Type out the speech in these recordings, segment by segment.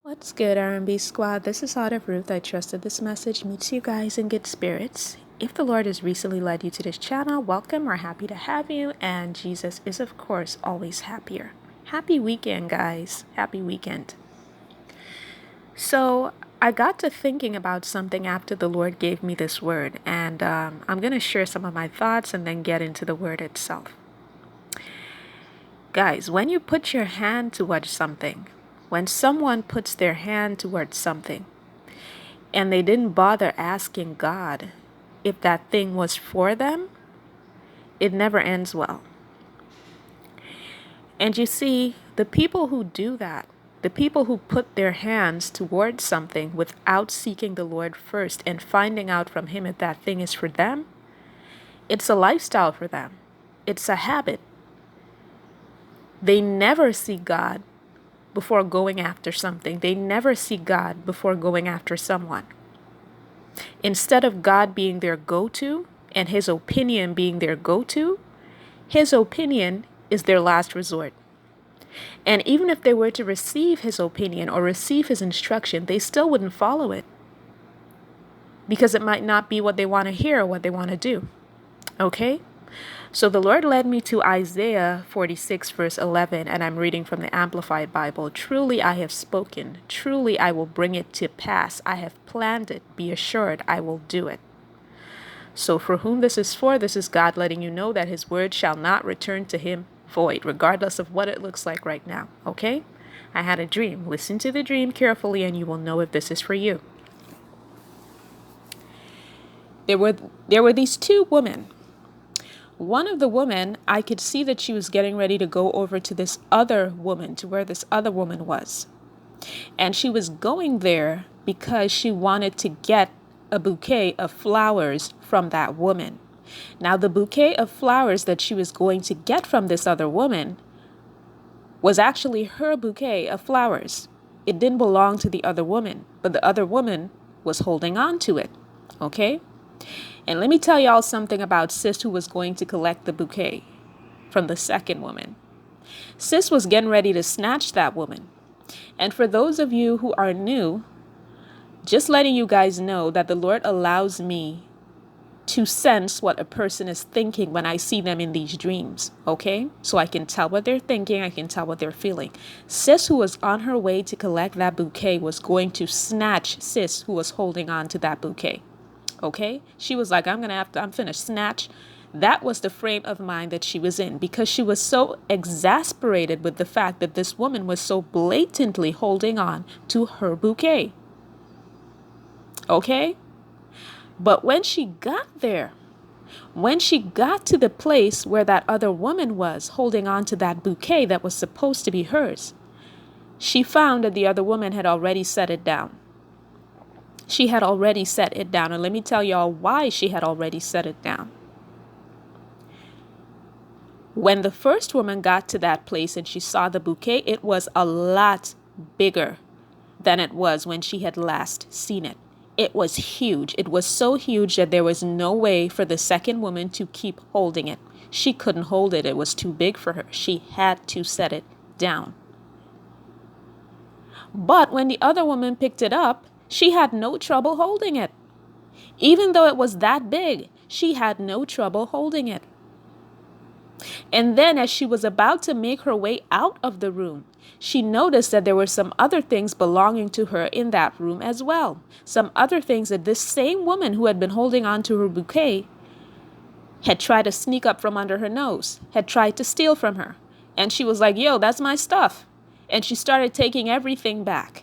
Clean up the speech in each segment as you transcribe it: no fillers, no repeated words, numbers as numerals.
What's good, R&B squad? This is Out of Ruth. I trust that this message meets you guys in good spirits. If the Lord has recently led you to this channel, welcome. We're happy to have you, and Jesus is, of course, always happier. Happy weekend, guys. Happy weekend. So, I got to thinking about something after the Lord gave me this word, and I'm going to share some of my thoughts and then get into the word itself. Guys, when you put your hand towards something, when someone puts their hand towards something and they didn't bother asking God if that thing was for them, it never ends well. And you see, the people who do that, the people who put their hands towards something without seeking the Lord first and finding out from Him if that thing is for them, it's a lifestyle for them. It's a habit. They never see God before going after something. They never see God before going after someone. Instead of God being their go-to and His opinion being their go-to, His opinion is their last resort. And even if they were to receive His opinion or receive His instruction, they still wouldn't follow it because it might not be what they want to hear or what they want to do. Okay? So the Lord led me to Isaiah 46 verse 11, and I'm reading from the Amplified Bible. Truly I have spoken. Truly I will bring it to pass. I have planned it. Be assured I will do it. So for whom this is for, this is God letting you know that His word shall not return to Him void, regardless of what it looks like right now. Okay? I had a dream. Listen to the dream carefully and you will know if this is for you. There were these two women. One of the women, I could see that she was getting ready to go over to this other woman, to where this other woman was. And she was going there because she wanted to get a bouquet of flowers from that woman. Now, the bouquet of flowers that she was going to get from this other woman was actually her bouquet of flowers. It didn't belong to the other woman, but the other woman was holding on to it. Okay? And let me tell y'all something about Sis, who was going to collect the bouquet from the second woman. Sis was getting ready to snatch that woman. And for those of you who are new, just letting you guys know that the Lord allows me to sense what a person is thinking when I see them in these dreams, okay? So I can tell what they're thinking, I can tell what they're feeling. Sis, who was on her way to collect that bouquet, was going to snatch Sis, who was holding on to that bouquet. Okay, she was like, I'm finished snatch. That was the frame of mind that she was in, because she was so exasperated with the fact that this woman was so blatantly holding on to her bouquet. Okay, but when she got there, when she got to the place where that other woman was holding on to that bouquet that was supposed to be hers, she found that the other woman had already set it down. She had already set it down. And let me tell y'all why she had already set it down. When the first woman got to that place and she saw the bouquet, it was a lot bigger than it was when she had last seen it. It was huge. It was so huge that there was no way for the second woman to keep holding it. She couldn't hold it. It was too big for her. She had to set it down. But when the other woman picked it up, she had no trouble holding it. Even though it was that big, she had no trouble holding it. And then as she was about to make her way out of the room, she noticed that there were some other things belonging to her in that room as well. Some other things that this same woman who had been holding on to her bouquet had tried to sneak up from under her nose, had tried to steal from her. And she was like, yo, that's my stuff. And she started taking everything back.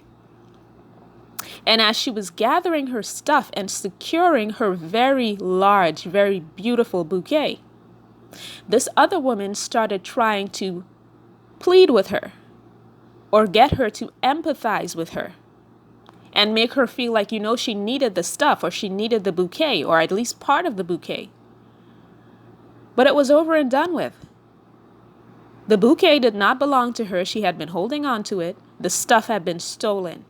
And as she was gathering her stuff and securing her very large, very beautiful bouquet, this other woman started trying to plead with her or get her to empathize with her and make her feel like, she needed the stuff or she needed the bouquet or at least part of the bouquet. But it was over and done with. The bouquet did not belong to her. She had been holding on to it. The stuff had been stolen.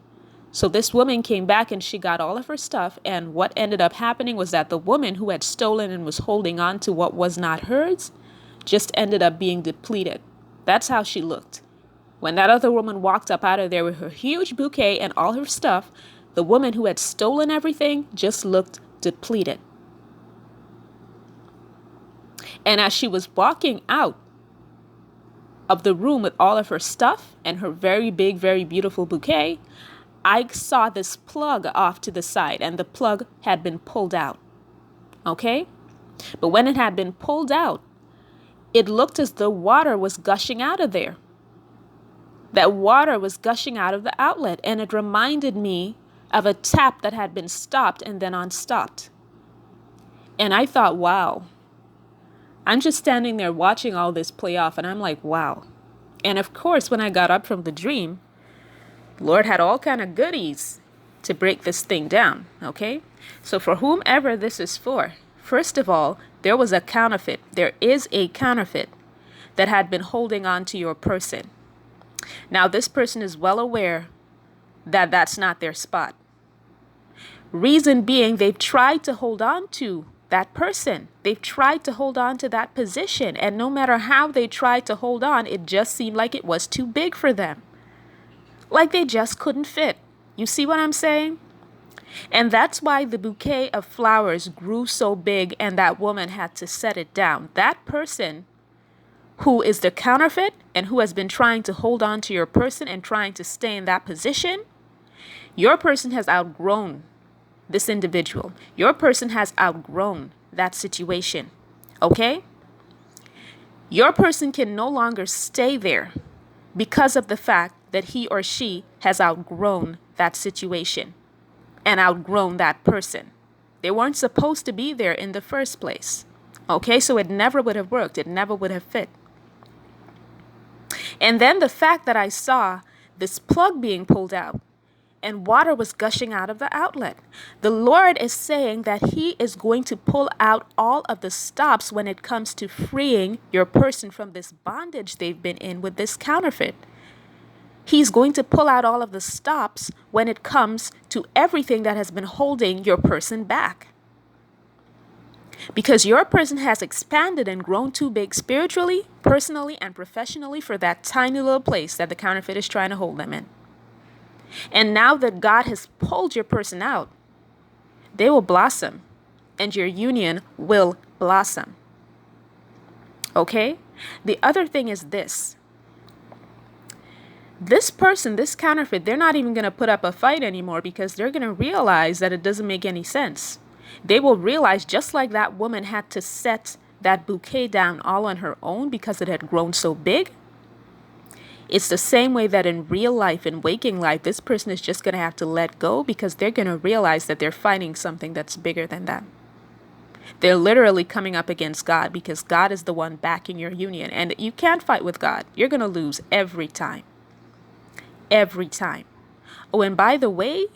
So this woman came back and she got all of her stuff. And what ended up happening was that the woman who had stolen and was holding on to what was not hers just ended up being depleted. That's how she looked. When that other woman walked up out of there with her huge bouquet and all her stuff, the woman who had stolen everything just looked depleted. And as she was walking out of the room with all of her stuff and her very big, very beautiful bouquet, I saw this plug off to the side, and the plug had been pulled out. Okay? But when it had been pulled out, it looked as though water was gushing out of there. That water was gushing out of the outlet, and it reminded me of a tap that had been stopped and then unstopped. And I thought, wow. I'm just standing there watching all this play off, and I'm like, wow. And of course, when I got up from the dream, Lord had all kind of goodies to break this thing down, okay? So for whomever this is for, first of all, there was a counterfeit. There is a counterfeit that had been holding on to your person. Now, this person is well aware that that's not their spot. Reason being, they've tried to hold on to that person. They've tried to hold on to that position. And no matter how they tried to hold on, it just seemed like it was too big for them. Like they just couldn't fit. You see what I'm saying? And that's why the bouquet of flowers grew so big and that woman had to set it down. That person who is the counterfeit and who has been trying to hold on to your person and trying to stay in that position, your person has outgrown this individual. Your person has outgrown that situation. Okay? Your person can no longer stay there because of the fact that he or she has outgrown that situation and outgrown that person. They weren't supposed to be there in the first place. Okay? So it never would have worked. It never would have fit. And then the fact that I saw this plug being pulled out and water was gushing out of the outlet. The Lord is saying that he is going to pull out all of the stops when it comes to freeing your person from this bondage they've been in with this counterfeit. He's going to pull out all of the stops when it comes to everything that has been holding your person back. Because your person has expanded and grown too big spiritually, personally, and professionally for that tiny little place that the counterfeit is trying to hold them in. And now that God has pulled your person out, they will blossom and your union will blossom. Okay? The other thing is this. This person, this counterfeit, they're not even going to put up a fight anymore because they're going to realize that it doesn't make any sense. They will realize, just like that woman had to set that bouquet down all on her own because it had grown so big, it's the same way that in real life, in waking life, this person is just going to have to let go because they're going to realize that they're fighting something that's bigger than them. They're literally coming up against God because God is the one backing your union. And you can't fight with God. You're going to lose every time. Every time. Oh, and by the way,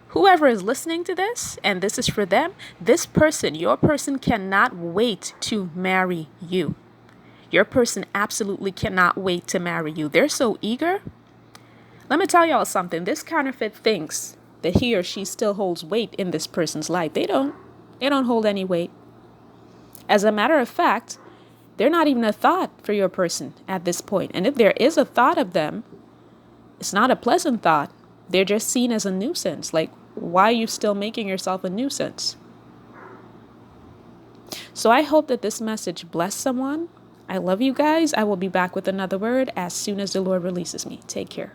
whoever is listening to this, and this is for them, this person, your person cannot wait to marry you. Your person absolutely cannot wait to marry you. They're so eager. Let me tell y'all something. This counterfeit thinks that he or she still holds weight in this person's life. They don't. They don't hold any weight. As a matter of fact, they're not even a thought for your person at this point. And if there is a thought of them, it's not a pleasant thought. They're just seen as a nuisance. Like, why are you still making yourself a nuisance? So I hope that this message blessed someone. I love you guys. I will be back with another word as soon as the Lord releases me. Take care.